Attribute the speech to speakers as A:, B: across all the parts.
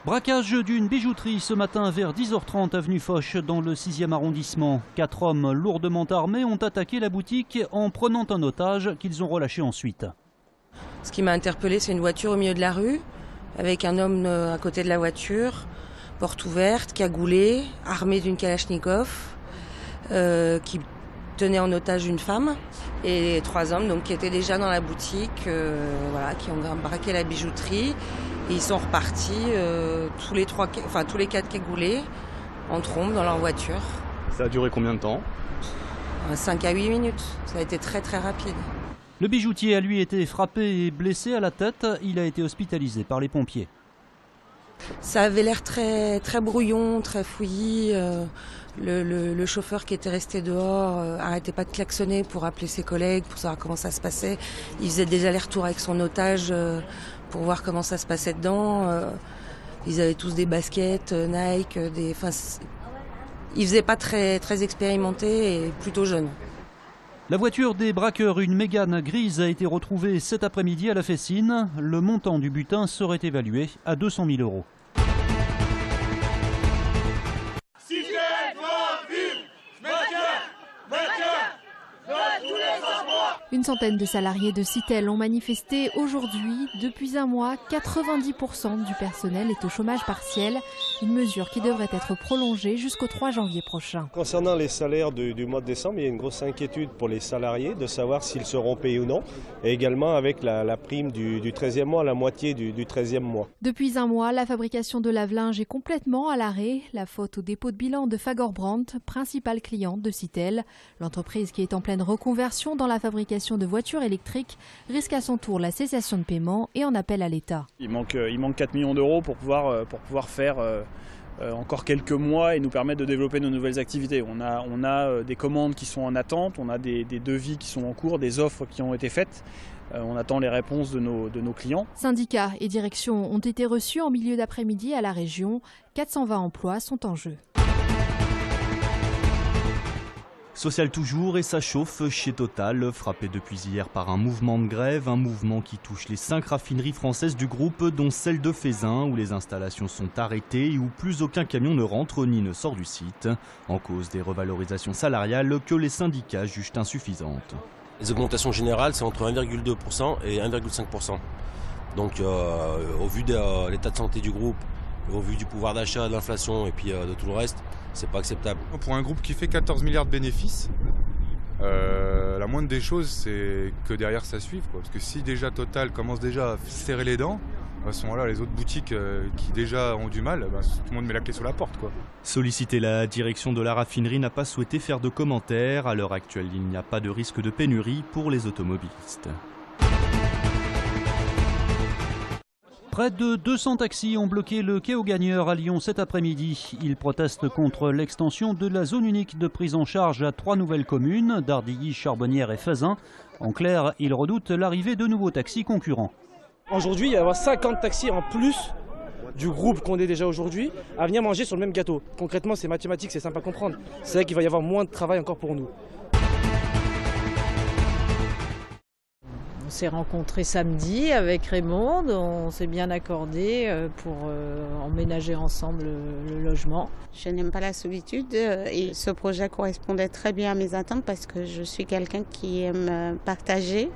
A: Braquage d'une bijouterie ce matin vers 10h30 avenue Foch dans le 6e arrondissement. 4 hommes lourdement armés ont attaqué la boutique en prenant un otage qu'ils ont relâché ensuite.
B: Ce qui m'a interpellée, c'est une voiture au milieu de la rue avec un homme à côté de la voiture, porte ouverte, cagoulé, armé d'une kalachnikov, qui tenait en otage une femme et 3 hommes donc, qui étaient déjà dans la boutique, qui ont braqué la bijouterie. Et ils sont repartis tous les 4 cagoulés en trombe dans leur voiture.
C: Ça a duré combien de temps?
B: 5 à 8 minutes. Ça a été très très rapide.
A: Le bijoutier a lui été frappé et blessé à la tête. Il a été hospitalisé par les pompiers.
B: Ça avait l'air très, très brouillon, très fouillis. Le chauffeur qui était resté dehors arrêtait pas de klaxonner pour appeler ses collègues, pour savoir comment ça se passait. Il faisait des allers-retours avec son otage pour voir comment ça se passait dedans. Ils avaient tous des baskets, Nike, ils faisaient pas très, très expérimentés et plutôt jeunes.
A: La voiture des braqueurs, une Mégane grise, a été retrouvée cet après-midi à la Fessine. Le montant du butin serait évalué à 200 000 €.
D: Une centaine de salariés de Citel ont manifesté aujourd'hui. Depuis un mois, 90% du personnel est au chômage partiel. Une mesure qui devrait être prolongée jusqu'au 3 janvier prochain.
E: Concernant les salaires du mois de décembre, il y a une grosse inquiétude pour les salariés de savoir s'ils seront payés ou non. Et également avec la prime du 13e mois, la moitié du 13e mois.
D: Depuis un mois, la fabrication de lave-linge est complètement à l'arrêt. La faute au dépôt de bilan de Fagorbrandt, principal client de Citel. L'entreprise qui est en pleine reconversion dans la fabrication de voitures électriques risque à son tour la cessation de paiement et en appelle à l'État.
F: Il manque 4 millions d'euros pour pouvoir faire encore quelques mois et nous permettre de développer nos nouvelles activités. On a des commandes qui sont en attente, on a des devis qui sont en cours, des offres qui ont été faites. On attend les réponses de nos clients.
D: Syndicats et directions ont été reçus en milieu d'après-midi à la région. 420 emplois sont en jeu.
G: Social toujours et ça chauffe chez Total, frappé depuis hier par un mouvement de grève, un mouvement qui touche les 5 raffineries françaises du groupe, dont celle de Feyzin, où les installations sont arrêtées et où plus aucun camion ne rentre ni ne sort du site, en cause des revalorisations salariales que les syndicats jugent insuffisantes.
H: Les augmentations générales, c'est entre 1,2% et 1,5%. Donc au vu de l'état de santé du groupe, au vu du pouvoir d'achat, de l'inflation et puis de tout le reste, c'est pas acceptable.
C: Pour un groupe qui fait 14 milliards de bénéfices, la moindre des choses, c'est que derrière ça suive, quoi. Parce que si déjà Total commence déjà à serrer les dents, à ce moment-là, les autres boutiques qui déjà ont du mal, tout le monde met la clé sous la porte, quoi.
G: Sollicité, la direction de la raffinerie n'a pas souhaité faire de commentaires. À l'heure actuelle, il n'y a pas de risque de pénurie pour les automobilistes.
A: Près de 200 taxis ont bloqué le quai aux Gagneurs à Lyon cet après-midi. Ils protestent contre l'extension de la zone unique de prise en charge à 3 nouvelles communes, Dardilly, Charbonnières et Feyzin. En clair, ils redoutent l'arrivée de nouveaux taxis concurrents.
I: Aujourd'hui, il va y avoir 50 taxis en plus du groupe qu'on est déjà aujourd'hui à venir manger sur le même gâteau. Concrètement, c'est mathématique, c'est simple à comprendre. C'est vrai qu'il va y avoir moins de travail encore pour nous.
J: On s'est rencontrés samedi avec Raymond, on s'est bien accordé pour emménager ensemble le logement.
K: Je n'aime pas la solitude et ce projet correspondait très bien à mes attentes parce que je suis quelqu'un qui aime partager.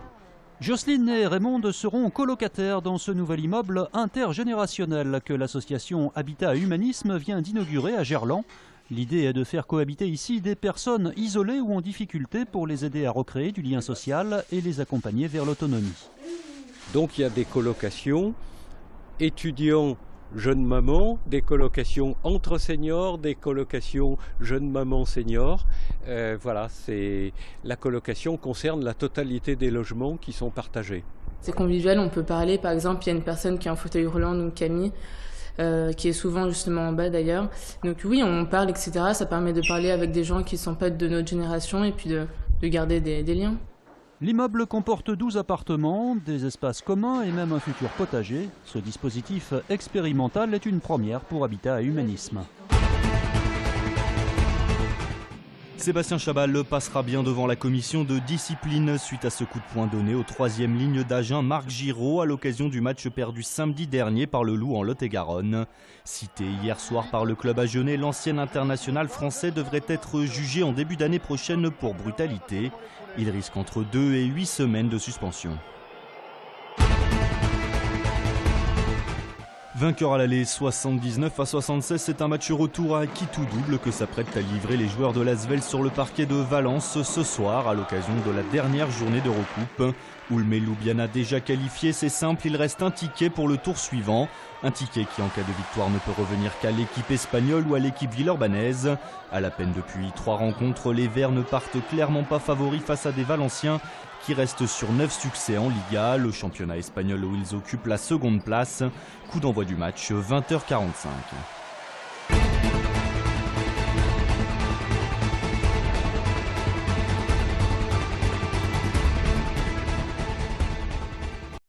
A: Jocelyne et Raymond seront colocataires dans ce nouvel immeuble intergénérationnel que l'association Habitat et Humanisme vient d'inaugurer à Gerland. L'idée est de faire cohabiter ici des personnes isolées ou en difficulté pour les aider à recréer du lien social et les accompagner vers l'autonomie.
L: Donc il y a des colocations étudiants, jeunes mamans, des colocations entre seniors, des colocations jeunes mamans seniors. Voilà, la colocation concerne la totalité des logements qui sont partagés.
M: C'est convivial, on peut parler, par exemple, il y a une personne qui est en fauteuil roulant, donc Camille, qui est souvent justement en bas d'ailleurs. Donc oui, on parle, etc. Ça permet de parler avec des gens qui ne sont pas de notre génération et puis de garder des liens.
A: L'immeuble comporte 12 appartements, des espaces communs et même un futur potager. Ce dispositif expérimental est une première pour Habitat et Humanisme.
G: Sébastien Chabal passera bien devant la commission de discipline suite à ce coup de poing donné au 3e ligne d'Agen Marc Giraud à l'occasion du match perdu samedi dernier par le Loup en Lot-et-Garonne. Cité hier soir par le club agenais, l'ancien international français devrait être jugé en début d'année prochaine pour brutalité. Il risque entre 2 et 8 semaines de suspension. Vainqueur à l'aller 79-76, c'est un match retour à qui tout double que s'apprêtent à livrer les joueurs de l'Asvel sur le parquet de Valence ce soir à l'occasion de la dernière journée d'Eurocoupe. Oulmé Ljubljana déjà qualifié, c'est simple, il reste un ticket pour le tour suivant. Un ticket qui en cas de victoire ne peut revenir qu'à l'équipe espagnole ou à l'équipe villeurbanaise. À la peine depuis 3 rencontres, les Verts ne partent clairement pas favoris face à des Valenciens qui restent sur 9 succès en Liga, le championnat espagnol où ils occupent la 2e place. Coup d'envoi du match 20h45.